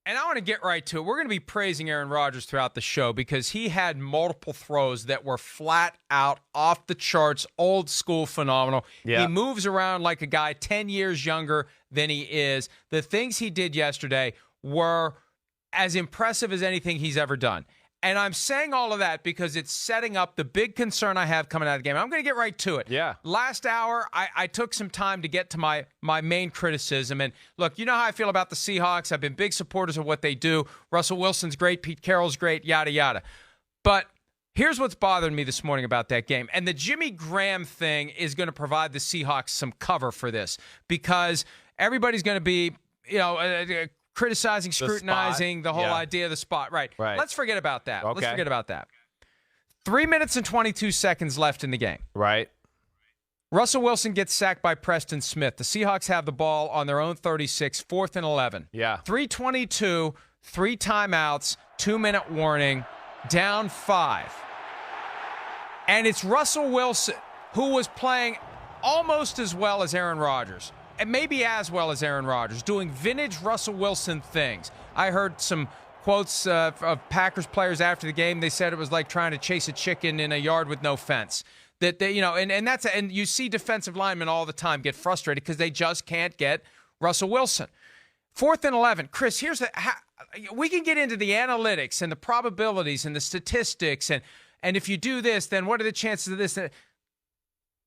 And I want to get right to it. We're going to be praising Aaron Rodgers throughout the show because he had multiple throws that were flat out off the charts, old school phenomenal. Yeah. He moves around like a guy 10 years younger than he is. The things he did yesterday were as impressive as anything he's ever done. And I'm saying all of that because it's setting up the big concern I have coming out of the game. I'm going to get right to it. Yeah. Last hour, I took some time to get to my main criticism. And look, you know how I feel about the Seahawks. I've been big supporters of what they do. Russell Wilson's great. Pete Carroll's great, yada, yada. But here's what's bothering me this morning about that game. And the Jimmy Graham thing is going to provide the Seahawks some cover for this because everybody's going to be, criticizing, scrutinizing the whole idea of the spot. Right. Let's forget about that. Okay. Let's forget about that. 3 minutes and 22 seconds left in the game. Right. Russell Wilson gets sacked by Preston Smith. The Seahawks have the ball on their own 36, 4th and 11. Yeah. 3:22, 3 timeouts, 2-minute warning, down 5. And it's Russell Wilson who was playing almost as well as Aaron Rodgers. And maybe as well as Aaron Rodgers, doing vintage Russell Wilson things. I heard some quotes of Packers players after the game. They said it was like trying to chase a chicken in a yard with no fence. That they, and you see defensive linemen all the time get frustrated because they just can't get Russell Wilson. 4th and 11. Chris, we can get into the analytics and the probabilities and the statistics and if you do this, then what are the chances of this?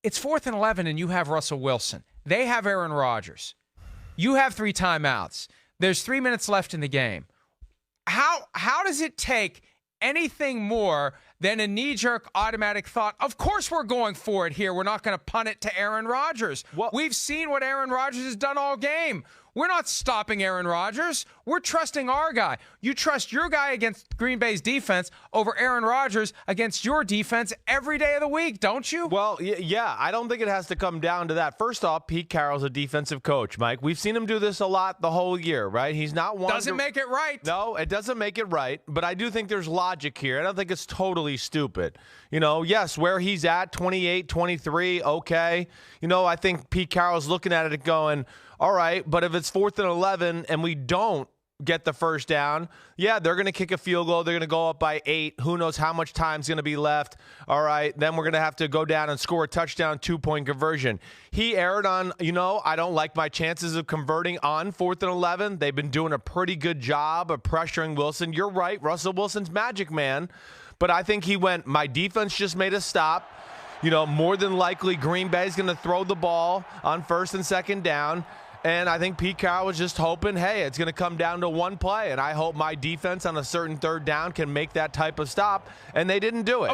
It's 4th and 11 and you have Russell Wilson. They have Aaron Rodgers. You have 3 timeouts. There's 3 minutes left in the game. How does it take anything more than a knee-jerk automatic thought? Of course we're going for it here. We're not going to punt it to Aaron Rodgers. Well, we've seen what Aaron Rodgers has done all game. We're not stopping Aaron Rodgers. We're trusting our guy. You trust your guy against Green Bay's defense over Aaron Rodgers against your defense every day of the week, don't you? Well, yeah, I don't think it has to come down to that. First off, Pete Carroll's a defensive coach, Mike. We've seen him do this a lot the whole year, right? He's not one Doesn't make it right. No, it doesn't make it right, but I do think there's logic here. I don't think it's totally stupid. Yes, where he's at, 28, 23, okay. I think Pete Carroll's looking at it and going, all right, but if it's 4th and 11 and we don't get the first down, yeah, they're going to kick a field goal. They're going to go up by 8. Who knows how much time's going to be left. All right, then we're going to have to go down and score a touchdown, 2-point conversion. He erred on, I don't like my chances of converting on 4th and 11. They've been doing a pretty good job of pressuring Wilson. You're right, Russell Wilson's magic man. But I think he went, my defense just made a stop. More than likely Green Bay's going to throw the ball on 1st and 2nd down. And I think Pete Carroll was just hoping, hey, it's going to come down to one play, and I hope my defense on a certain 3rd down can make that type of stop, and they didn't do it.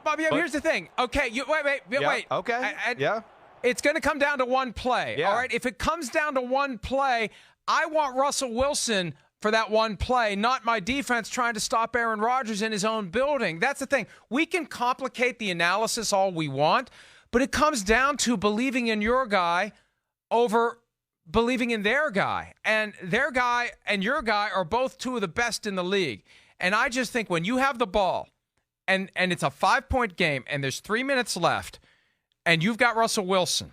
Bobby, here's the thing. Okay, wait. Okay, yeah. It's going to come down to one play, yeah. All right? If it comes down to one play, I want Russell Wilson for that one play, not my defense trying to stop Aaron Rodgers in his own building. That's the thing. We can complicate the analysis all we want, but it comes down to believing in your guy over believing in their guy. And their guy and your guy are both 2 of the best in the league. And I just think when you have the ball and it's a 5-point game and there's 3 minutes left and you've got Russell Wilson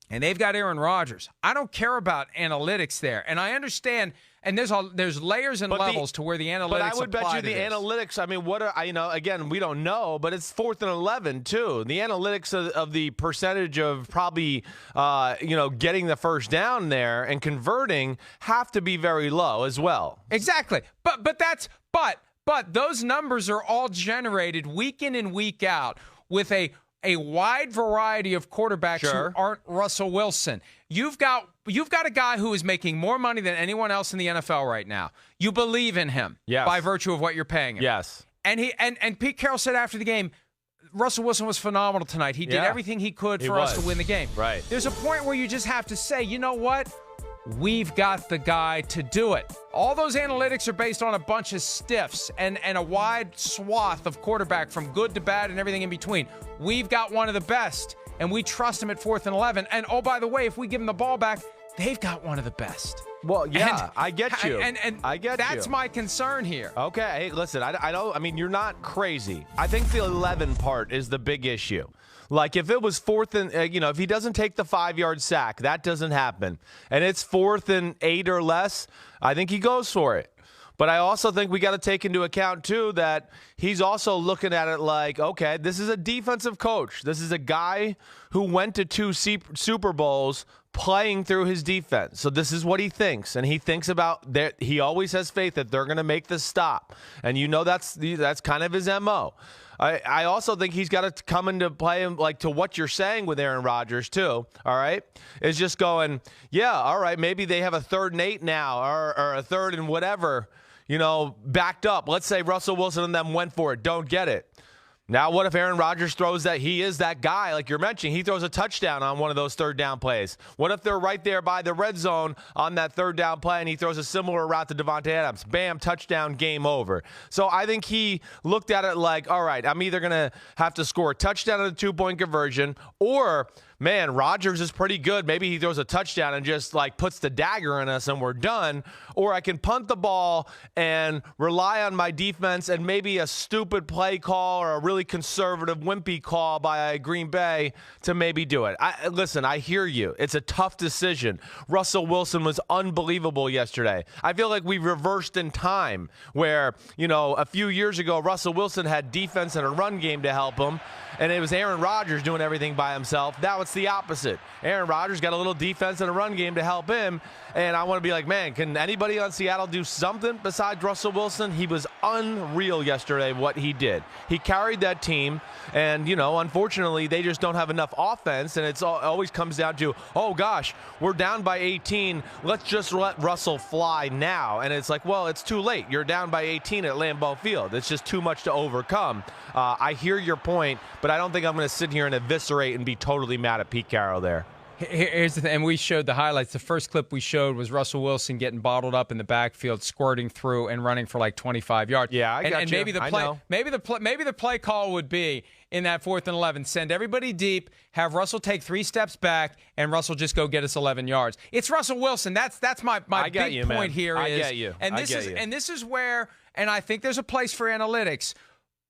and they've got Aaron Rodgers, I don't care about analytics there. And I understand, and there's layers and levels to where the analytics apply. But I would bet you the analytics, I mean, again, we don't know, but it's 4th and 11 too. The analytics of the percentage of probably, getting the first down there and converting have to be very low as well. Exactly. But those numbers are all generated week in and week out with a wide variety of quarterbacks who aren't Russell Wilson. You've got a guy who is making more money than anyone else in the NFL right now. You believe in him by virtue of what you're paying him. Yes. And Pete Carroll said after the game, Russell Wilson was phenomenal tonight. He did everything he could for us to win the game. Right. There's a point where you just have to say, you know what? We've got the guy to do it. All those analytics are based on a bunch of stiffs and a wide swath of quarterback from good to bad and everything in between. We've got one of the best, and we trust him at 4th and 11. And, oh, by the way, if we give him the ball back, they've got one of the best. Well, yeah, I get you. And I get that's you. my concern here. Okay, hey, listen, I mean, you're not crazy. I think the 11 part is the big issue. Like, if it was 4th and, if he doesn't take the 5-yard sack, that doesn't happen. And it's 4th and 8 or less, I think he goes for it. But I also think we got to take into account, too, that he's also looking at it like, okay, this is a defensive coach. This is a guy who went to 2 Super Bowls playing through his defense. So this is what he thinks. And he thinks about that. He always has faith that they're going to make this stop. And that's kind of his MO. I also think he's got to come into play, like, to what you're saying with Aaron Rodgers, too, all right? Is just going, yeah, all right, maybe they have a 3rd and 8 now or a 3rd and whatever, backed up. Let's say Russell Wilson and them went for it, don't get it. Now, what if Aaron Rodgers throws that? He is that guy, like you're mentioning. He throws a touchdown on one of those 3rd down plays. What if they're right there by the red zone on that 3rd down play and he throws a similar route to Devontae Adams? Bam, touchdown, game over. So I think he looked at it like, all right, I'm either going to have to score a touchdown on a 2-point conversion, or, man, Rodgers is pretty good. Maybe he throws a touchdown and just, like, puts the dagger in us and we're done. Or I can punt the ball and rely on my defense and maybe a stupid play call or a really conservative, wimpy call by Green Bay to maybe do it. Listen, I hear you. It's a tough decision. Russell Wilson was unbelievable yesterday. I feel like we reversed in time where, a few years ago, Russell Wilson had defense and a run game to help him, and it was Aaron Rodgers doing everything by himself. Now it's the opposite. Aaron Rodgers got a little defense and a run game to help him, and I want to be like, man, can anybody on Seattle do something besides Russell Wilson? He was unreal yesterday, what he did. He carried that team, and, unfortunately, they just don't have enough offense, and it always comes down to, oh, gosh, we're down by 18. Let's just let Russell fly now. And it's like, well, it's too late. You're down by 18 at Lambeau Field. It's just too much to overcome. I hear your point, but I don't think I'm going to sit here and eviscerate and be totally mad at Pete Carroll there. Here's the thing, and we showed the highlights. The first clip we showed was Russell Wilson getting bottled up in the backfield, squirting through and running for like 25 yards. Yeah, I got and you. maybe the play call would be in that 4th and 11, send everybody deep, have Russell take 3 steps back, and Russell just go get us 11 yards. It's Russell Wilson. That's my big point here. I get you. And this is where, and I think there's a place for analytics,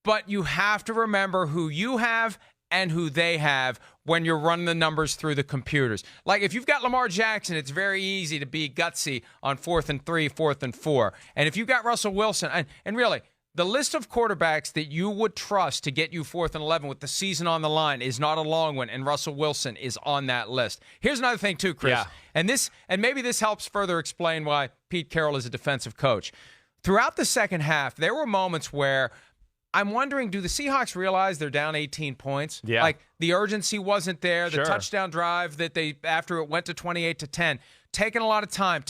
but you have to remember who you have and who they have when you're running the numbers through the computers. Like, if you've got Lamar Jackson, it's very easy to be gutsy on 4th and 3, 4th and 4. And if you've got Russell Wilson, and really, the list of quarterbacks that you would trust to get you 4th and 11 with the season on the line is not a long one, and Russell Wilson is on that list. Here's another thing, too, Chris. Yeah. And maybe this helps further explain why Pete Carroll is a defensive coach. Throughout the second half, there were moments where I'm wondering, do the Seahawks realize they're down 18 points? Yeah. Like, the urgency wasn't there. Sure. The touchdown drive that after it went to 28-10, taking a lot of time.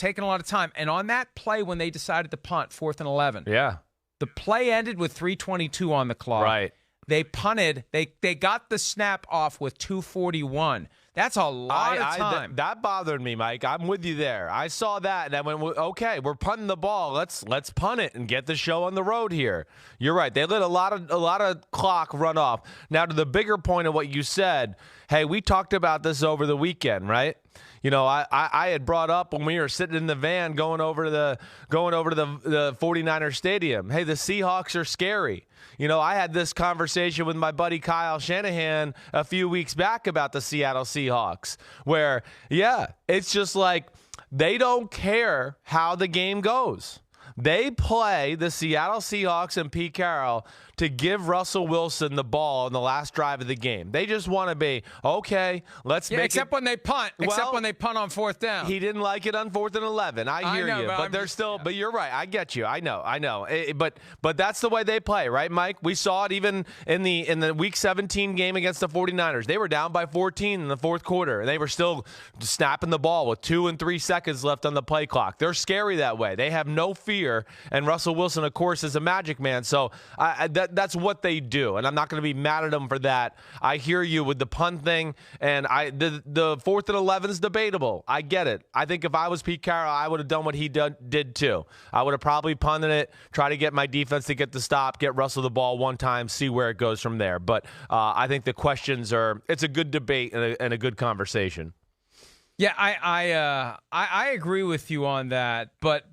And on that play when they decided to punt, 4th and 11. Yeah. The play ended with 3:22 on the clock. Right. They punted. They got the snap off with 2:41. That's a lot of time. That bothered me, Mike. I'm with you there. I saw that, and I went, okay, we're punting the ball. Let's punt it and get the show on the road here. You're right. They let a lot of clock run off. Now, to the bigger point of what you said, hey, we talked about this over the weekend, right? I had brought up when we were sitting in the van going over to the 49er stadium. Hey, the Seahawks are scary. I had this conversation with my buddy Kyle Shanahan a few weeks back about the Seattle Seahawks, where, it's just like they don't care how the game goes. They play the Seattle Seahawks and Pete Carroll to give Russell Wilson the ball in the last drive of the game. They just want to be, okay, let's make except it. when they punt. Except when they punt on 4th down. He didn't like it on 4th and 11. I hear you. But they're still, but you're right. I get you. I know. But that's the way they play, right, Mike? We saw it even in the Week 17 game against the 49ers. They were down by 14 in the 4th quarter, and they were still snapping the ball with 2 and 3 seconds left on the play clock. They're scary that way. They have no fear, and Russell Wilson, of course, is a magic man. So that's what they do, and I'm not going to be mad at them for that. I hear you with the punt thing, and the 4th and 11 is debatable. I get it. I think if I was Pete Carroll, I would have done what he did too. I would have probably punted it, try to get my defense to get the stop, get Russell the ball one time, see where it goes from there. But I think the questions it's a good debate and a good conversation. Yeah, I agree with you on that, but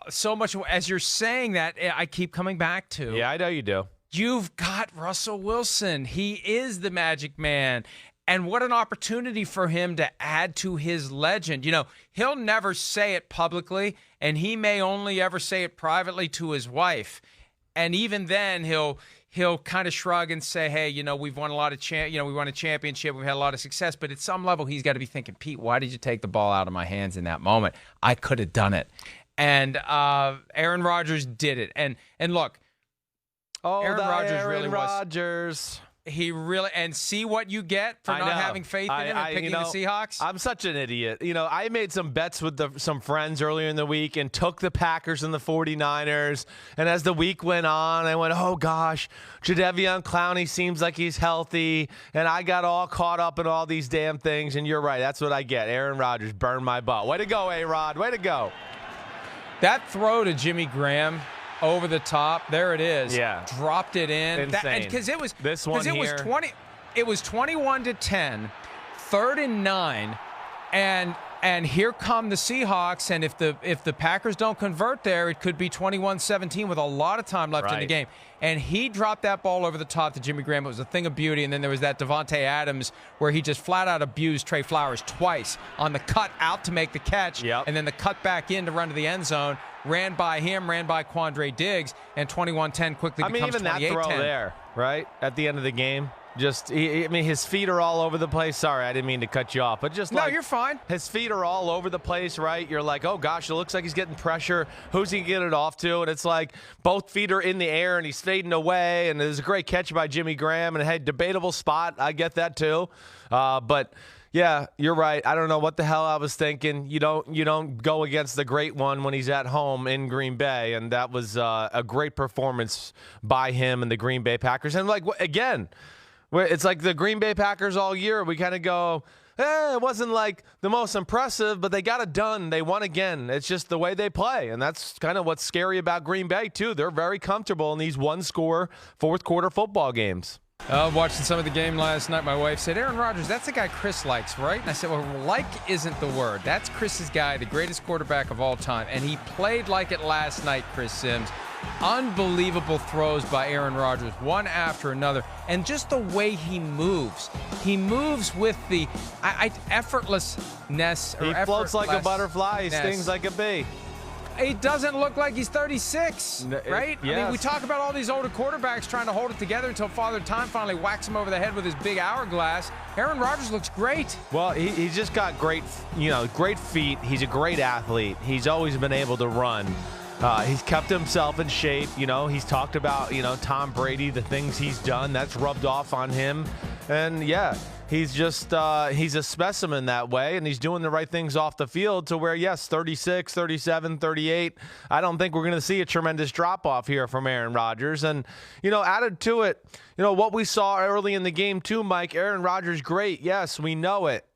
so much as you're saying that, I keep coming back to. Yeah, I know you do. You've got Russell Wilson. He is the magic man. And what an opportunity for him to add to his legend. You know, he'll never say it publicly, and he may only ever say it privately to his wife. And even then, he'll kind of shrug and say, hey, you know, we've won a lot of we won a championship, we've had a lot of success, but at some level he's got to be thinking, Pete, why did you take the ball out of my hands in that moment? I could have done it. And Aaron Rodgers did it. And look, Aaron Rodgers really was. He really, and see what you get for not having faith in him and picking the Seahawks? I'm such an idiot. You know, I made some bets with some friends earlier in the week and took the Packers and the 49ers. And as the week went on, I went, oh, gosh, Jadeveon Clowney seems like he's healthy. And I got all caught up in all these damn things. And you're right. That's what I get. Aaron Rodgers burned my butt. Way to go, A-Rod. Way to go. That throw to Jimmy Graham over the top, there it is. Yeah, dropped it in. Insane. Because it was this one here. It was 21-10, 3rd and 9, and here come the Seahawks. And if the Packers don't convert there, it could be 21-17 with a lot of time left in the game. And he dropped that ball over the top to Jimmy Graham. It was a thing of beauty. And then there was that Davante Adams where he just flat out abused Trey Flowers twice on the cut out to make the catch, and then the cut back in to run to the end zone. Ran by him, ran by Quandre Diggs, and 21-10 quickly becomes 28-10. Even that throw there, right, at the end of the game, just, his feet are all over the place. Sorry, I didn't mean to cut you off, but just no, you're fine. His feet are all over the place, right? You're like, oh, gosh, it looks like he's getting pressure. Who's he get it off to? And it's like both feet are in the air, and he's fading away, and there's a great catch by Jimmy Graham, and, hey, debatable spot. I get that, too. But yeah, you're right. I don't know what the hell I was thinking. You don't go against the great one when he's at home in Green Bay, and that was a great performance by him and the Green Bay Packers. And again, it's like the Green Bay Packers all year. We kind of go, it wasn't like the most impressive, but they got it done. They won again. It's just the way they play, and that's kind of what's scary about Green Bay too. They're very comfortable in these one-score fourth-quarter football games. Watching some of the game last night, my wife said, Aaron Rodgers, that's the guy Chris likes, right? And I said, well, like isn't the word. That's Chris's guy, the greatest quarterback of all time. And he played like it last night, Chris Simms. Unbelievable throws by Aaron Rodgers, one after another. And just the way he moves. He moves with the effortlessness. He floats like a butterfly. He stings like a bee. He doesn't look like he's 36, right? Yes. I mean, we talk about all these older quarterbacks trying to hold it together until Father Time finally whacks him over the head with his big hourglass. Aaron Rodgers looks great. Well, he's just got great feet. He's a great athlete. He's always been able to run. He's kept himself in shape. He's talked about, Tom Brady, the things he's done. That's rubbed off on him. And, yeah, he's just he's a specimen that way, and he's doing the right things off the field to where, yes, 36, 37, 38. I don't think we're going to see a tremendous drop-off here from Aaron Rodgers. And, added to it, what we saw early in the game too, Mike, Aaron Rodgers, great. Yes, we know it.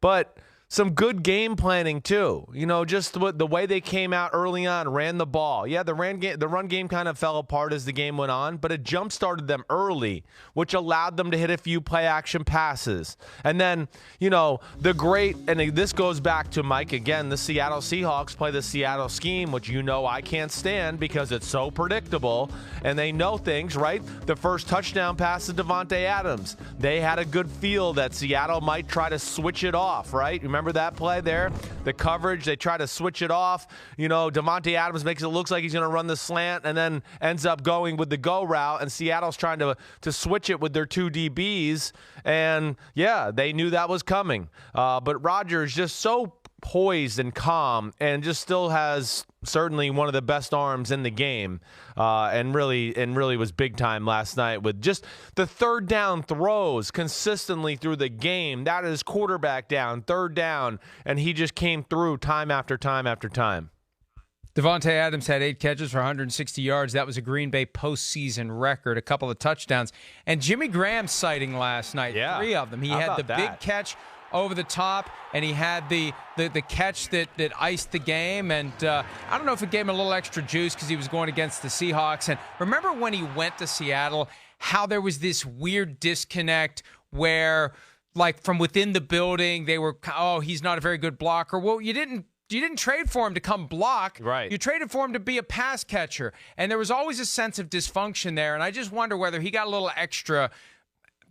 But some good game planning, too. Just the way they came out early on, ran the ball. Yeah, the run game kind of fell apart as the game went on, but it jump-started them early, which allowed them to hit a few play-action passes. And then, and this goes back to, Mike, again, the Seattle Seahawks play the Seattle scheme, which I can't stand because it's so predictable, and they know things, right? The first touchdown pass to Davante Adams. They had a good feel that Seattle might try to switch it off, right? Remember that play there? The coverage, they try to switch it off. Davante Adams makes it look like he's going to run the slant and then ends up going with the go route, and Seattle's trying to switch it with their two DBs. And, yeah, they knew that was coming. But Rodgers just so poised and calm and just still has certainly one of the best arms in the game, and really was big time last night with just the third down throws consistently through the game. That is quarterback down, third down, and he just came through time after time after time. Davante Adams had 8 catches for 160 yards. That was a Green Bay postseason record, a couple of touchdowns. And Jimmy Graham's sighting last night, 3 of them. He had the big catch over the top, and he had the catch that iced the game. And I don't know if it gave him a little extra juice because he was going against the Seahawks. And remember when he went to Seattle, how there was this weird disconnect where like from within the building, they were, oh, he's not a very good blocker. Well, you didn't trade for him to come block. Right. You traded for him to be a pass catcher. And there was always a sense of dysfunction there. And I just wonder whether he got a little extra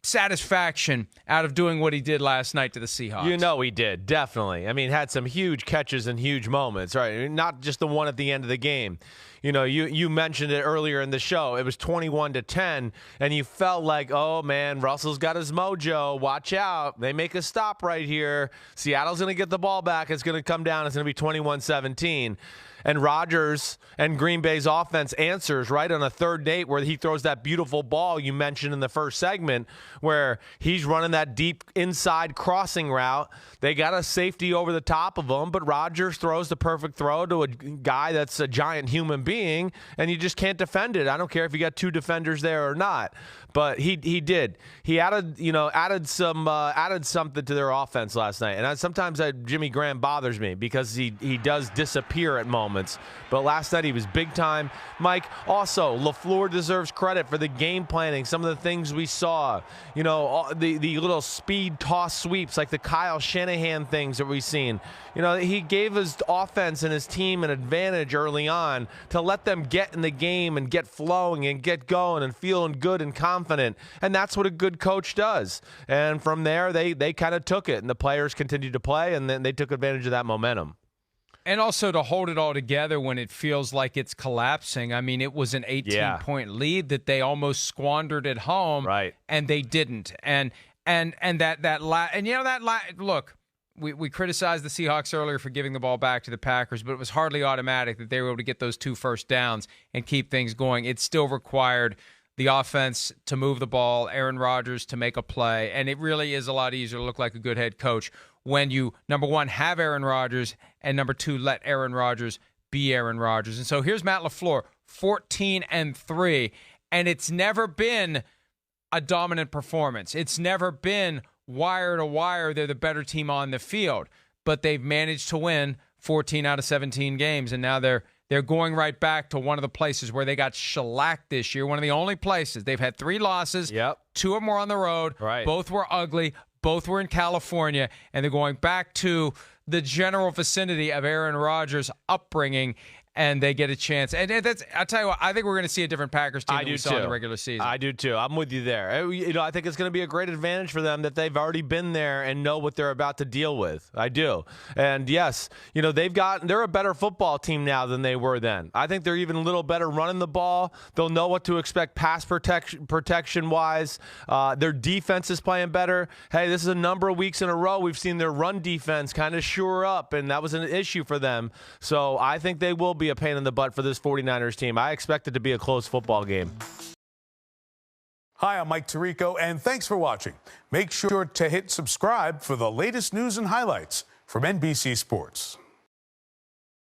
satisfaction out of doing what he did last night to the Seahawks. You know he did, definitely. I mean, had some huge catches and huge moments, right? Not just the one at the end of the game. You know, you mentioned it earlier in the show. It was 21-10, and you felt like, oh, man, Russell's got his mojo. Watch out. They make a stop right here. Seattle's going to get the ball back. It's going to come down. It's going to be 21-17. And Rodgers and Green Bay's offense answers right on a 3rd and 8 where he throws that beautiful ball you mentioned in the first segment where he's running that deep inside crossing route. They got a safety over the top of him, but Rodgers throws the perfect throw to a guy that's a giant human being, and you just can't defend it. I don't care if you got 2 defenders there or not. But he did. He added something to their offense last night. And sometimes Jimmy Graham bothers me because he does disappear at moments. But last night he was big time. Mike, also, LaFleur deserves credit for the game planning, some of the things we saw. You know, the little speed toss sweeps like the Kyle Shanahan things that we've seen. You know, he gave his offense and his team an advantage early on to let them get in the game and get flowing and get going and feeling good and confident. And that's what a good coach does. And from there, they kind of took it, and the players continued to play, and then they took advantage of that momentum. And also to hold it all together when it feels like it's collapsing. I mean, it was an 18-point lead that they almost squandered at home, right? And they didn't. Look, we criticized the Seahawks earlier for giving the ball back to the Packers, but it was hardly automatic that they were able to get those 2 first downs and keep things going. It still required the offense to move the ball, Aaron Rodgers to make a play, and it really is a lot easier to look like a good head coach when you, number one, have Aaron Rodgers, and number 2, let Aaron Rodgers be Aaron Rodgers. And so here's Matt LaFleur, 14-3, and it's never been a dominant performance. It's never been wire to wire, they're the better team on the field, but they've managed to win 14 out of 17 games, and now they're going right back to one of the places where they got shellacked this year, one of the only places. They've had 3 losses, 2 of them were on the road, both were ugly, both were in California, and they're going back to the general vicinity of Aaron Rodgers' upbringing, and they get a chance. And that's, I'll tell you what, I think we're going to see a different Packers team than we saw in the regular season. I do too. I'm with you there. You know, I think it's going to be a great advantage for them that they've already been there and know what they're about to deal with. I do. And yes, you know, they're a better football team now than they were then. I think they're even a little better running the ball. They'll know what to expect pass protection-wise. Their defense is playing better. Hey, this is a number of weeks in a row we've seen their run defense kind of shore up, and that was an issue for them. So I think they will be a pain in the butt for this 49ers team. I expect it to be a close football game. Hi, I'm Mike Tirico, and thanks for watching. Make sure to hit subscribe for the latest news and highlights from NBC Sports.